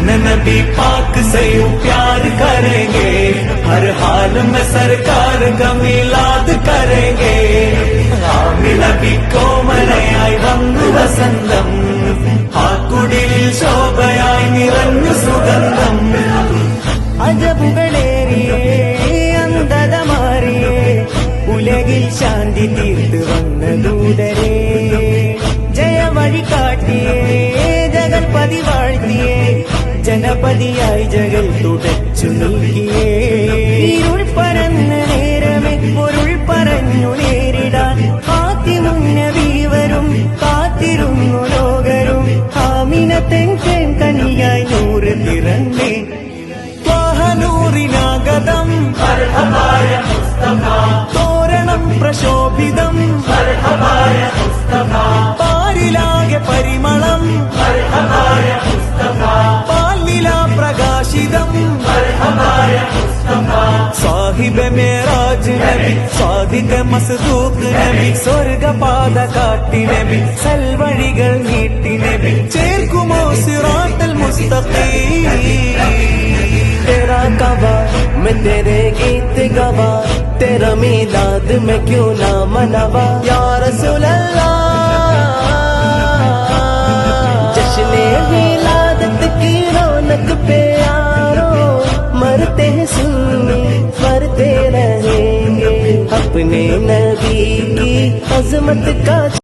अपने नबी पाक से यूं प्यार करेंगे, हर हाल में सरकार का मिलाद करेंगे। आमिना കോമലയായി വന്നു വസന്തം, ആ കുടിലിൽ ശോഭയായി നിറഞ്ഞു സുഗന്ധം. അജബുകളേറിയേ അന്ധത മാറിയേ, ഉലകിൽ ശാന്തി തീർത്തു വന്ന ദൂതരേ. ജയവഴി കാട്ടിയേ ജഗൽപതി വാഴ്ത്തിയേ, ജനപതിയായി ജഗൽ തുടച്ചു നൽകിയേ. ഇരുൾ പരന്ന നേരമേ പൊരുൾ പറഞ്ഞു നേരിടാൻ, ഹാത്തിമുന്നബി വരും കാത്തിരുന്നു ലോകരും. ആമിനത്തൻ കനിയായി നൂറ് തിറന്നേ, നൂറിനാഗതം തോരണം പ്രശോഭിതം, പാരിലാകെ പരിമളം പാലിലാ പ്രകാശിതം. സാഹിബ് മേറാജ് നബി, സ്വാദിക മസ്ദൂഖ് നബി, സ്വർഗപാത കാട്ടി നബി, സൽവഴികൾ നീട്ടി നബി, ചേർക്കുമോ സിറാത്തൽ മുസ്തഖീം. तेरा कवा मैं तेरे गीत गवा, तेरा मीलाद में क्यों ना मनावा. या रसूल अल्लाह जश्ने मिलादत की रौनक पे यारो, मरते हैं सुन्नी मरते रहेंगे, अपने नबी की अजमत का